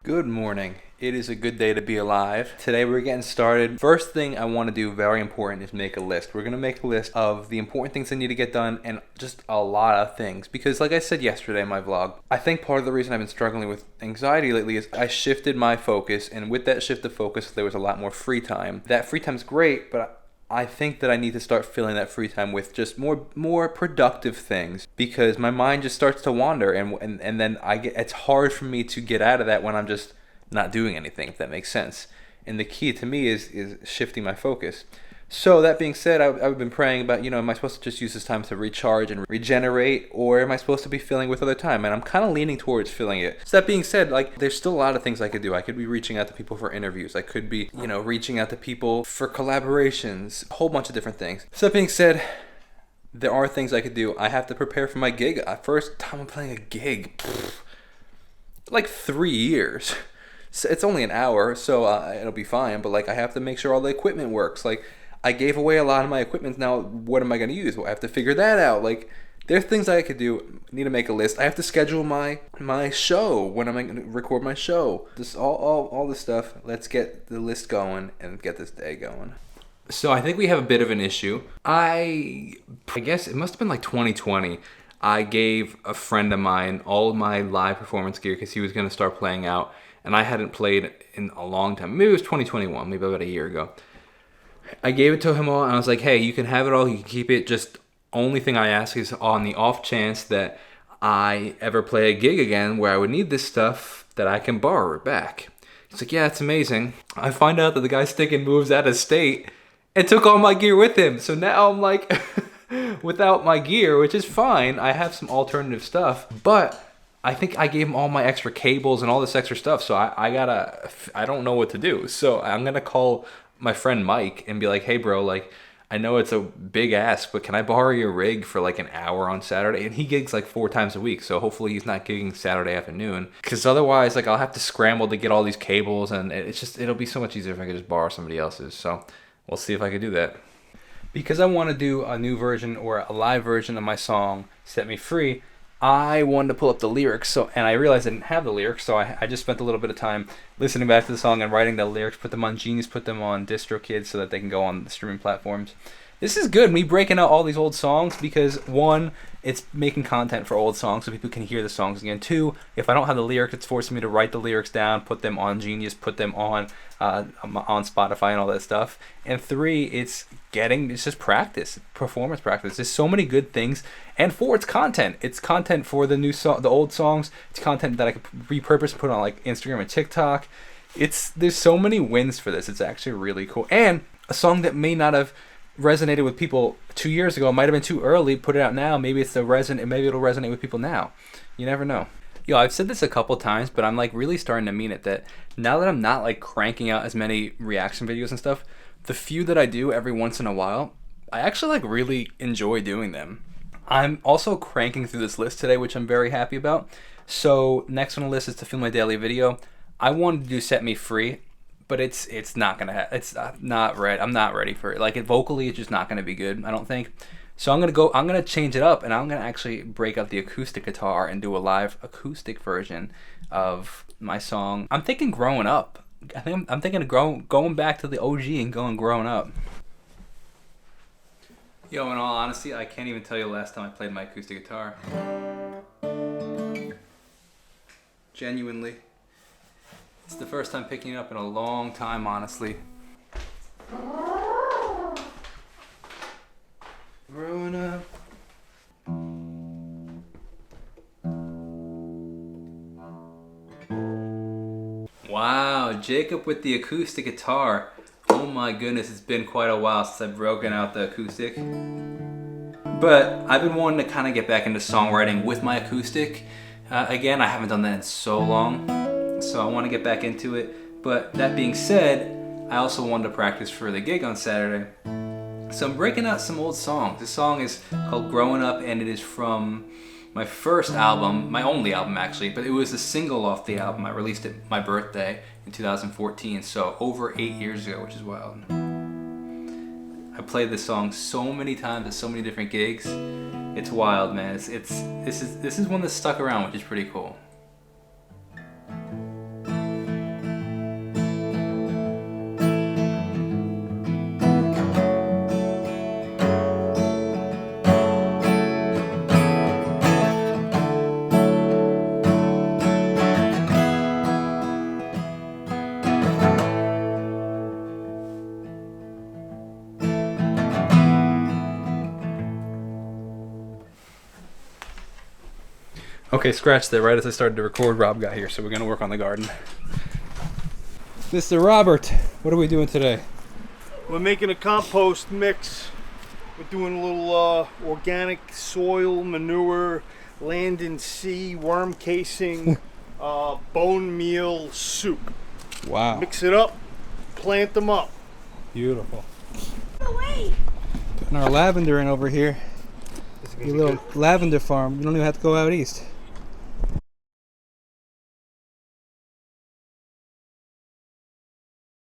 Good morning. It is a good day to be alive. Today we're getting started. First thing I want to do, very important, is make a list. We're going to make a list of the important things I need to get done and just a lot of things. Because like I said yesterday in my vlog, I think part of the reason I've been struggling with anxiety lately is I shifted my focus, and with that shift of focus there was a lot more free time. That free time is great, but I think that I need to start filling that free time with just more productive things, because my mind just starts to wander, and then it's hard for me to get out of that when I'm just not doing anything, if that makes sense. And the key to me is shifting my focus. So that being said, I've been praying about, am I supposed to just use this time to recharge and regenerate, or am I supposed to be filling with other time? And I'm kind of leaning towards filling it. So that being said, there's still a lot of things I could do. I could be reaching out to people for interviews. I could be, reaching out to people for collaborations, a whole bunch of different things. So that being said, there are things I could do. I have to prepare for my gig. First time I'm playing a gig, like 3 years. So it's only an hour, so it'll be fine. But I have to make sure all the equipment works. I gave away a lot of my equipment. Now, what am I going to use? Well, I have to figure that out. There's things I could do. I need to make a list. I have to schedule my show. When am I going to record my show? This all this stuff. Let's get the list going and get this day going. So I think we have a bit of an issue. I guess it must have been 2020. I gave a friend of mine all of my live performance gear because he was going to start playing out, and I hadn't played in a long time. Maybe it was 2021, maybe about a year ago. I gave it to him all, and I was like, hey, you can have it all, you can keep it. Just only thing I ask is on the off chance that I ever play a gig again where I would need this stuff, that I can borrow it back. He's like, yeah, it's amazing. I find out that the guy sticking moves out of state and took all my gear with him. So now I'm without my gear, which is fine. I have some alternative stuff, but I think I gave him all my extra cables and all this extra stuff. So I don't know what to do. So I'm going to call my friend Mike and be like, hey bro, I know it's a big ask, but can I borrow your rig for an hour on Saturday? And he gigs 4 times a week, so hopefully he's not gigging Saturday afternoon, because otherwise I'll have to scramble to get all these cables, and it'll be so much easier if I could just borrow somebody else's. So we'll see if I could do that, because I want to do a new version or a live version of my song Set Me Free. I wanted to pull up the lyrics, and I realized I didn't have the lyrics, so I just spent a little bit of time listening back to the song and writing the lyrics, put them on Genius, put them on DistroKid so that they can go on the streaming platforms. This is good, me breaking out all these old songs, because one, it's making content for old songs so people can hear the songs again. Two, if I don't have the lyrics, it's forcing me to write the lyrics down, put them on Genius, put them on Spotify and all that stuff. And three, it's just practice, performance practice. There's so many good things. And four, it's content. It's content for the new song, the old songs. It's content that I could repurpose and put on Instagram and TikTok. There's so many wins for this. It's actually really cool. And a song that may not have resonated with people 2 years ago, it might have been too early, put it out now, maybe it'll resonate with people now. You never know. I've said this a couple times, but I'm really starting to mean it, that now that I'm not cranking out as many reaction videos and stuff, the few that I do every once in a while, I actually really enjoy doing them. I'm also cranking through this list today, which I'm very happy about. So next on the list is to film my daily video. I wanted to do Set Me Free, but it's not gonna it's not ready. I'm not ready for it. Vocally, it's just not gonna be good, I don't think. So I'm gonna change it up, and I'm gonna actually break out the acoustic guitar and do a live acoustic version of my song. I'm thinking Growing Up. I'm thinking of going back to the OG and going Growing Up. In all honesty, I can't even tell you the last time I played my acoustic guitar. Genuinely. It's the first time picking it up in a long time, honestly. Growing up. Wow, Jacob with the acoustic guitar. Oh my goodness, it's been quite a while since I've broken out the acoustic. But I've been wanting to kind of get back into songwriting with my acoustic. Again, I haven't done that in so long. So I want to get back into it. But that being said, I also wanted to practice for the gig on Saturday. So I'm breaking out some old songs. This song is called Growing Up, and it is from my first album, my only album actually, but it was a single off the album. I released it my birthday in 2014, so over 8 years ago, which is wild. I played this song so many times at so many different gigs. It's wild, man. This is one that stuck around, which is pretty cool. Okay, scratch that. Right as I started to record, Rob got here, so we're gonna work on the garden. Mr. Robert, what are we doing today? We're making a compost mix. We're doing a little organic soil, manure, land and sea, worm casing, bone meal soup. Wow. Mix it up, plant them up. Beautiful. Putting our lavender in over here. Your little lavender farm. You don't even have to go out east.